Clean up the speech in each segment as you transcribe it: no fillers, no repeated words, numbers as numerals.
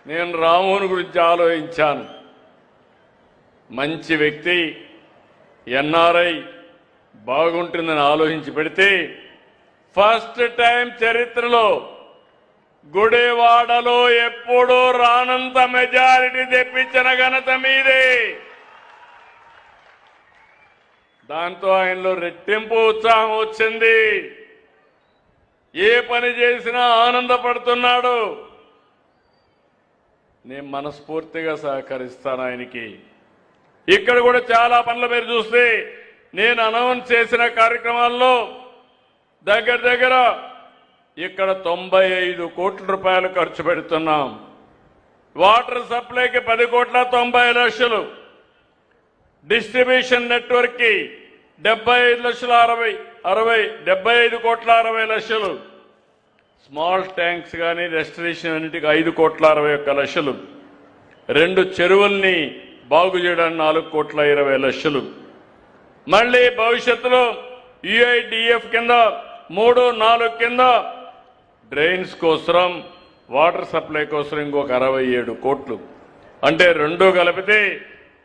నేను రామోహన్ గురించి ఆలోచించాను. మంచి వ్యక్తి, ఎన్ఆర్ఐ, బాగుంటుందని ఆలోచించి పెడితే ఫస్ట్ టైం చరిత్రలో గుడివాడలో ఎప్పుడూ రానంత మెజారిటీ తెప్పించిన ఘనత మీదే. దాంతో ఆయనలో రెట్టింపు ఉత్సాహం వచ్చింది. ఏ పని చేసినా ఆనందపడుతున్నాడు. నేను మనస్ఫూర్తిగా సహకరిస్తాను ఆయనకి. ఇక్కడ కూడా చాలా పనులు మీరు చూస్తే నేను అనౌన్స్ చేసిన కార్యక్రమాల్లో దగ్గర ఇక్కడ 95 కోట్ల రూపాయలు ఖర్చు పెడుతున్నాం. వాటర్ సప్లైకి 10,90,00,000, డిస్ట్రిబ్యూషన్ నెట్వర్క్ కి 75,60,60,75,60,00,000, స్మాల్ ట్యాంక్స్ కానీ రెస్టరేషన్ అన్నిటికీ 5,61,00,000, 2 చెరువుల్ని బాగు చేయడానికి 4,20,00,000, మళ్ళీ భవిష్యత్తులో యుఐడిఎఫ్ కింద 3, 4 కింద డ్రైన్స్ కోసం, వాటర్ సప్లై కోసం ఇంకొక 67 కోట్లు. అంటే రెండు కలిపితే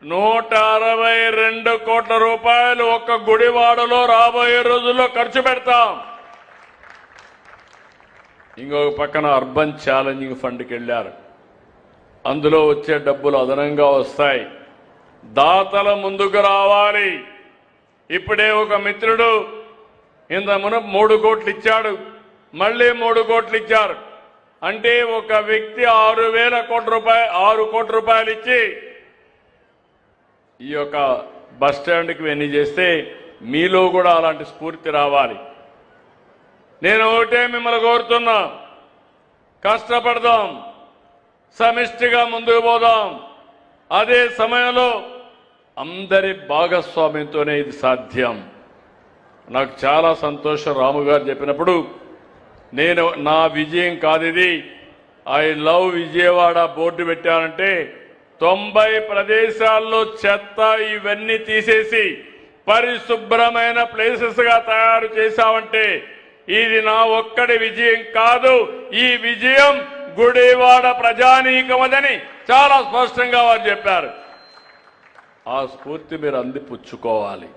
162 కోట్ల రూపాయలు ఒక్క గుడివాడలో రాబోయే రోజుల్లో ఖర్చు పెడతాం. ఇంకొక పక్కన అర్బన్ ఛాలెంజింగ్ ఫండ్కి వెళ్ళారు. అందులో వచ్చే డబ్బులు అదనంగా వస్తాయి. దాతల ముందుకు రావాలి. ఇప్పుడే ఒక మిత్రుడు ఇంత మునుపు 3 కోట్లు ఇచ్చాడు, మళ్ళీ 3 కోట్లు ఇచ్చారు. అంటే ఒక వ్యక్తి 6,000 కోట్ల రూపాయలు ఇచ్చి ఈ యొక్క బస్ స్టాండ్కి వెన్నీ చేస్తే మీలో కూడా అలాంటి స్ఫూర్తి రావాలి. నేను ఒకటే మిమ్మల్ని కోరుతున్నా, కష్టపడదాం, సమిష్టిగా ముందుకు పోదాం. అదే సమయంలో అందరి భాగస్వామ్యంతోనే ఇది సాధ్యం. నాకు చాలా సంతోషం రాము గారు చెప్పినప్పుడు. నేను నా విజయం కాదు ఇది, ఐ లవ్ విజయవాడ బోర్డు పెట్టానంటే 90 ప్రదేశాల్లో చెత్త ఇవన్నీ తీసేసి పరిశుభ్రమైన ప్లేసెస్ గా తయారు చేశామంటే ఇది నా ఒక్కడి విజయం కాదు, ఈ విజయం గుడివాడ ప్రజానీకమదని చాలా స్పష్టంగా వారు చెప్పారు. ఆ స్ఫూర్తి మీరు అందిపుచ్చుకోవాలి.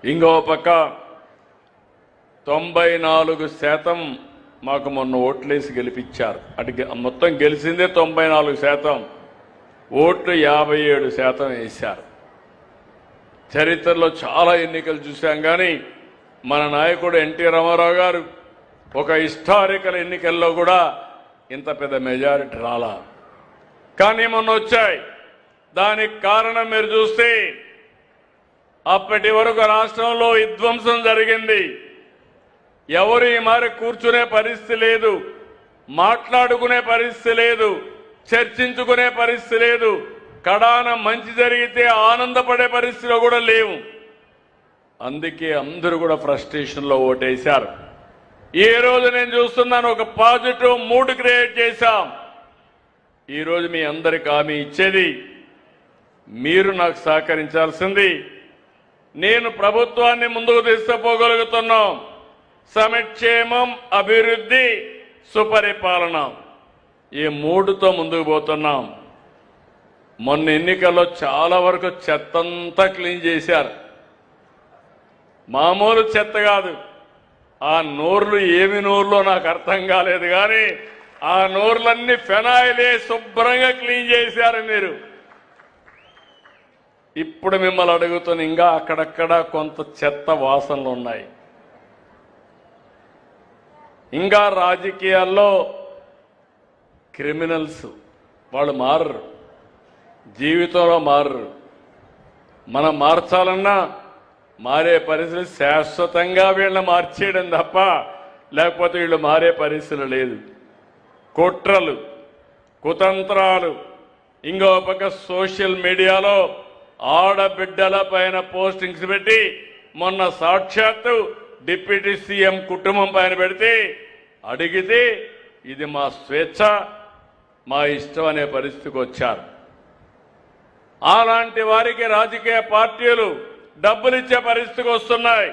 ఇంకో పక్క 94% మాకు మొన్న ఓట్లేసి గెలిపించారు. అటు మొత్తం గెలిచిందే 94%, ఓట్లు 57% వేశారు. చరిత్రలో చాలా ఎన్నికలు చూశాం, కానీ మన నాయకుడు ఎన్టీ రామారావు గారు ఒక హిస్టారికల్ ఎన్నికల్లో కూడా ఇంత పెద్ద మెజారిటీ రాలా, కానీ మొన్న వచ్చాయి. దానికి కారణం మీరు చూస్తే అప్పటి వరకు రాష్ట్రంలో విధ్వంసం జరిగింది. ఎవరు ఈ మారి కూర్చునే పరిస్థితి లేదు, మాట్లాడుకునే పరిస్థితి లేదు, చర్చించుకునే పరిస్థితి లేదు, కడాన మంచి జరిగితే ఆనందపడే పరిస్థితిలో కూడా లేవు. అందుకే అందరూ కూడా ఫ్రస్ట్రేషన్లో ఓటేశారు. ఈ రోజు నేను చూస్తున్నాను, ఒక పాజిటివ్ మూడ్ క్రియేట్ చేశాం. ఈరోజు మీ అందరికి హామీ ఇచ్చేది, మీరు నాకు సహకరించాల్సింది. నేను ప్రభుత్వాన్ని ముందుకు తీసుకుపోగలుగుతున్నాం. సంక్షేమం, అభివృద్ధి, సుపరిపాలన, ఈ 3తో ముందుకు పోతున్నాం. మొన్న ఎన్నికల్లో చాలా వరకు చెత్తంతా క్లీన్ చేశారు. మామూలు చెత్త కాదు, ఆ నోర్లు ఏమి నోర్లో నాకు అర్థం కాలేదు, కానీ ఆ నోర్లన్నీ ఫెనాయిలే శుభ్రంగా క్లీన్ చేశారు మీరు. ఇప్పుడు మిమ్మల్ని అడుగుతున్న, ఇంకా అక్కడక్కడ కొంత చెత్త వాసనలు ఉన్నాయి. ఇంకా రాజకీయాల్లో క్రిమినల్స్ వాళ్ళు మారరు, జీవితంలో మారరు. మనం మార్చాలన్నా మారే పరిస్థితి శాశ్వతంగా వీళ్ళని మార్చేయడం తప్ప లేకపోతే వీళ్ళు మారే పరిస్థితి లేదు. కుట్రలు, కుతంత్రాలు, ఇంకో పక్క సోషల్ మీడియాలో ఆడబిడ్డల పైన పోస్టింగ్స్ పెట్టి మొన్న సాక్షాత్తు డిప్యూటీ సీఎం కుటుంబం పైన పెడితే అడిగితే ఇది మా స్వేచ్ఛ, మా ఇష్టం అనే పరిస్థితికి వచ్చారు. అలాంటి వారికి రాజకీయ పార్టీలు డబ్బులు ఇచ్చే పరిస్థితికి వస్తున్నాయి.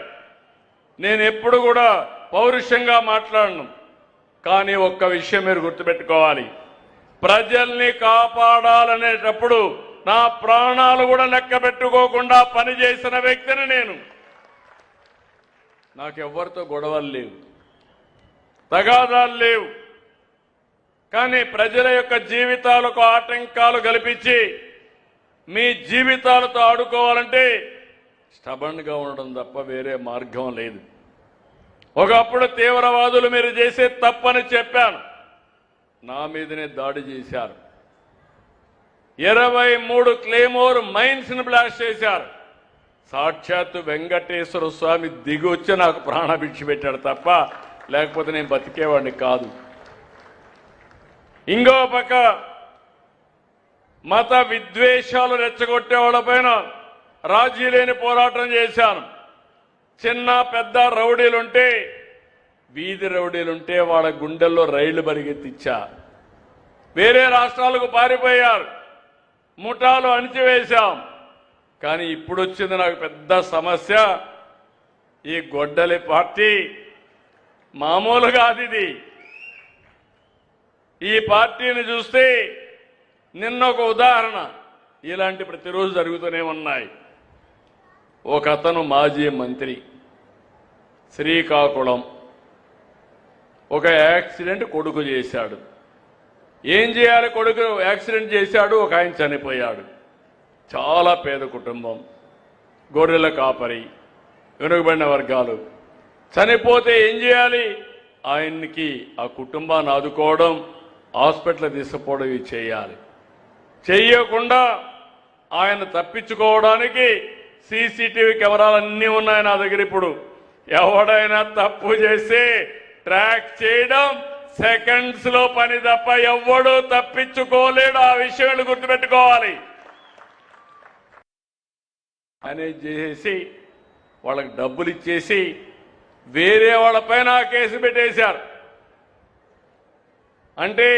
నేను ఎప్పుడు కూడా పౌరుషంగా మాట్లాడను, కానీ ఒక్క విషయం మీరు గుర్తుపెట్టుకోవాలి, ప్రజల్ని కాపాడాలనేటప్పుడు నా ప్రాణాలు కూడా లెక్క పెట్టుకోకుండా పనిచేసిన వ్యక్తిని నేను. నాకెవ్వరితో గొడవలు లేవు, తగాదాలు లేవు. కానీ ప్రజల యొక్క జీవితాలకు ఆటంకాలు కల్పించి మీ జీవితాలతో ఆడుకోవాలంటే స్టబన్గా ఉండడం తప్ప వేరే మార్గం లేదు. ఒకప్పుడు తీవ్రవాదులు మీరు చేసే తప్పని చెప్పాను, నా మీదనే దాడి చేశారు. 23 క్లేమోర్ మైన్స్ ని బ్లాస్ట్ చేశారు. సాక్షాత్తు వెంకటేశ్వర స్వామి దిగి వచ్చి నాకు ప్రాణభిక్ష పెట్టాడు తప్ప లేకపోతే నేను బతికేవాడిని కాదు. ఇంకో పక్క మత విద్వేషాలు రెచ్చగొట్టే వాళ్ళపైన రాజీ లేని పోరాటం చేశాను. చిన్న పెద్ద రౌడీలుంటే, వీధి రౌడీలుంటే వాళ్ళ గుండెల్లో రైళ్లు పరిగెత్తిచ్చా. వేరే రాష్ట్రాలకు పారిపోయారు, ముఠాలు అణిచివేశాం. కానీ ఇప్పుడు వచ్చింది నాకు పెద్ద సమస్య. ఈ గొడ్డలి పార్టీ మామూలుగా అది. ఈ పార్టీని చూస్తే నిన్న ఒక ఉదాహరణ, ఇలాంటి ప్రతిరోజు జరుగుతూనే ఉన్నాయి. ఒక అతను మాజీ మంత్రి, శ్రీకాకుళం, ఒక యాక్సిడెంట్ కొడుకు చేశాడు. ఏం చేయాలి? కొడుకు యాక్సిడెంట్ చేశాడు, ఒక ఆయన చనిపోయాడు. చాలా పేద కుటుంబం, గొర్రెల కాపరి, వెనుకబడిన వర్గాలు. చనిపోతే ఏం చేయాలి? ఆయన్ని ఆ కుటుంబాన్ని ఆదుకోవడం, హాస్పిటల్ తీసుకుపోవడం ఇవి చేయాలి. చెయ్యకుండా ఆయన తప్పించుకోవడానికి సీసీటీవీ కెమెరాలు అన్నీ ఉన్నాయి నా దగ్గర. ఇప్పుడు ఎవడైనా తప్పు చేస్తే ట్రాక్ చేయడం సెకండ్స్ లో పని తప్ప ఎవడూ తప్పించుకోలేడు. ఆ విషయాన్ని గుర్తుపెట్టుకోవాలి. మేనేజ్ చేసి వాళ్ళకి డబ్బులు ఇచ్చేసి వేరే వాళ్ళపైన కేసు పెట్టేశారు. అంటే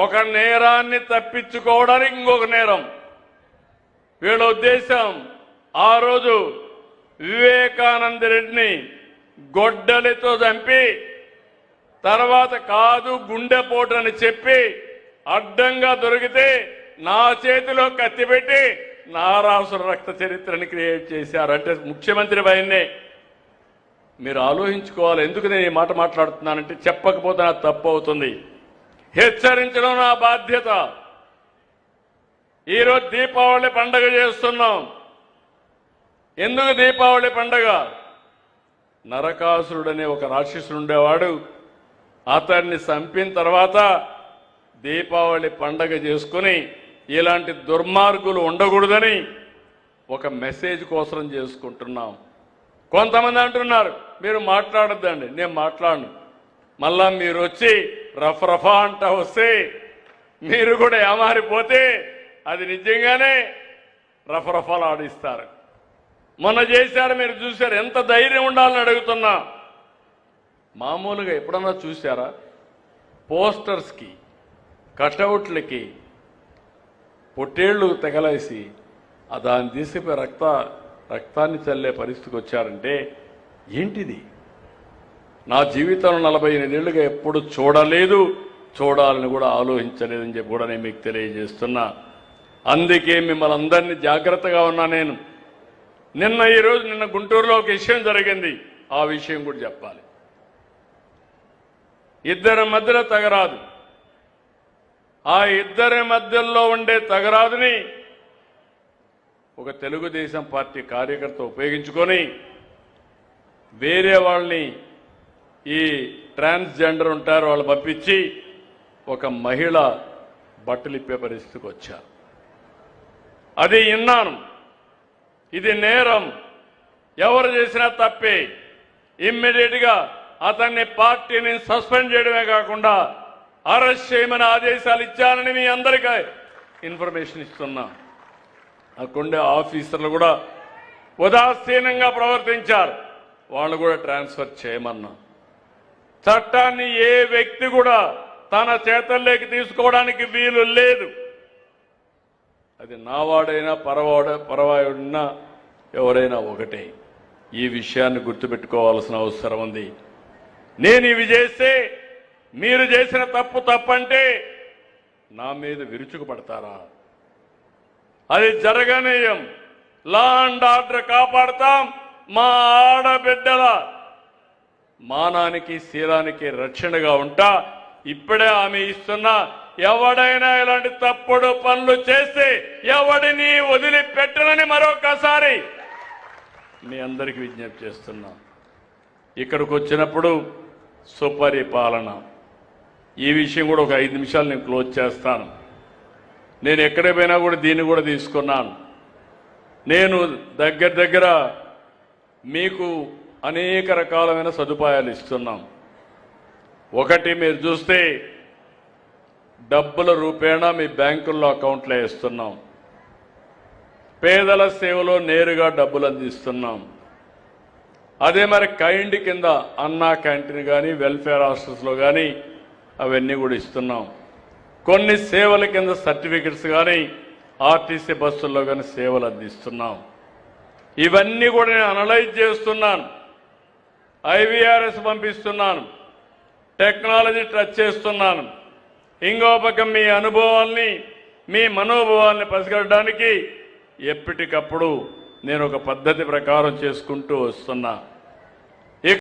ఒక నేరాన్ని తప్పించుకోవడానికి ఇంకొక నేరం. వీళ్ళ ఉద్దేశం ఆ రోజు వివేకానంద రెడ్డిని గొడ్డలితో చంపి తర్వాత కాదు గుండెపోటు అని చెప్పి అడ్డంగా దొరికితే నా చేతిలో కత్తి పెట్టి నారాసుర రక్త చరిత్రని క్రియేట్ చేశారు. అంటే ముఖ్యమంత్రి పైనే మీరు ఆలోచించుకోవాలి. ఎందుకు నేను ఈ మాట మాట్లాడుతున్నానంటే చెప్పకపోతే నాకు తప్పు అవుతుంది. హెచ్చరించడం నా బాధ్యత. ఈరోజు దీపావళి పండగ చేస్తున్నాం. ఎందుకు దీపావళి పండగ? నరకాసురుడనే ఒక రాక్షసుడు ఉండేవాడు. అతన్ని చంపిన తర్వాత దీపావళి పండగ చేసుకుని ఇలాంటి దుర్మార్గులు ఉండకూడదని ఒక మెసేజ్ కోసం చేసుకుంటున్నాం. కొంతమంది అంటున్నారు మీరు మాట్లాడొద్దండి. నేను మాట్లాడను. మళ్ళా మీరు వచ్చి రఫా అంట వస్తే మీరు కూడా ఏమారిపోతే అది నిజంగానే రఫాలు ఆడిస్తారు. మొన్న చేశారు, మీరు చూశారు. ఎంత ధైర్యం ఉండాలని అడుగుతున్నా. మామూలుగా ఎప్పుడన్నా చూశారా? పోస్టర్స్కి, కటౌట్లకి పొట్టేళ్లు తెగలేసి దాన్ని తీసిపోయి రక్తాన్ని చల్లే పరిస్థితికి వచ్చారంటే ఏంటిది? నా జీవితంలో 48 ఏళ్లుగా ఎప్పుడు చూడలేదు, చూడాలని కూడా ఆలోచించలేదని చెప్పి కూడా నేను మీకు తెలియజేస్తున్నా. అందుకే మిమ్మల్ని అందరినీ జాగ్రత్తగా ఉన్నా నేను. నిన్న గుంటూరులో ఒక విషయం జరిగింది. ఆ విషయం కూడా చెప్పాలి. ఇద్దరి మధ్యలో తగరాదు. ఆ ఇద్దరి మధ్యలో ఉండే తగరాదుని ఒక తెలుగుదేశం పార్టీ కార్యకర్త ఉపయోగించుకొని వేరే వాళ్ళని, ఈ ట్రాన్స్జెండర్ ఉంటారు వాళ్ళు పంపించి ఒక మహిళ బట్టలిప్పే పరిస్థితికి వచ్చారు. అది విన్నాను. ఇది నేరం. ఎవరు చేసినా తప్పే. ఇమ్మీడియట్గా అతన్ని పార్టీని సస్పెండ్ చేయడమే కాకుండా అరెస్ట్ చేయమని ఆదేశాలు ఇచ్చానని మీ అందరికీ ఇన్ఫర్మేషన్ ఇస్తున్నా. అక్కడుండే ఆఫీసర్లు కూడా ఉదాసీనంగా ప్రవర్తించారు. వాళ్ళు కూడా ట్రాన్స్ఫర్ చేయమన్నా. చట్టాన్ని ఏ వ్యక్తి కూడా తన చేతల్లోకి తీసుకోవడానికి వీలు లేదు. అది నావాడైనా పరవాయుడినా ఎవరైనా ఒకటే. ఈ విషయాన్ని గుర్తుపెట్టుకోవాల్సిన అవసరం ఉంది. నేను ఇవి చేస్తే మీరు చేసిన తప్పు తప్పంటే నా మీద విరుచుకుపడతారా? అది జరగనీయం. Law and order కాపాడతాం. మా ఆడబిడ్డల మానానికి శీలానికి రక్షణగా ఉంటా. ఇప్పుడే హామీ ఇస్తున్నా, ఎవడైనా ఇలాంటి తప్పుడు పనులు చేసి ఎవడిని వదిలిపెట్టనని మరొకసారి మీ అందరికీ విజ్ఞప్తి చేస్తున్నా. ఇక్కడికి వచ్చినప్పుడు సుపరిపాలన, ఈ విషయం కూడా ఒక 5 నిమిషాలు నేను క్లోజ్ చేస్తాను. నేను ఎక్కడికి పోయినా కూడా దీన్ని కూడా తీసుకున్నాను. నేను దగ్గర మీకు అనేక రకాలైన సదుపాయాలు ఇస్తున్నాం. ఒకటి, మీరు చూస్తే డబ్బుల రూపేణా మీ బ్యాంకుల్లో అకౌంట్లో వేస్తున్నాం. పేదల సేవలో నేరుగా డబ్బులు అందిస్తున్నాం. అదే మరి కైండ్ కింద అన్నా క్యాంటీన్ కానీ వెల్ఫేర్ హాస్టల్స్లో కానీ అవన్నీ కూడా ఇస్తున్నాం. కొన్ని సేవల కింద సర్టిఫికెట్స్ కానీ ఆర్టీసీ బస్సుల్లో కానీ సేవలు అందిస్తున్నాం. ఇవన్నీ కూడా నేను అనలైజ్ చేస్తున్నాను. ఐవీఆర్ఎస్ పంపిస్తున్నాను. టెక్నాలజీ టచ్ చేస్తున్నాను. ఇంకో పక్క మీ అనుభవాల్ని, మీ మనోభావాల్ని పసిగట్టడానికి ఎప్పటికప్పుడు నేను ఒక పద్ధతి ప్రకారం చేసుకుంటూ వస్తున్నా.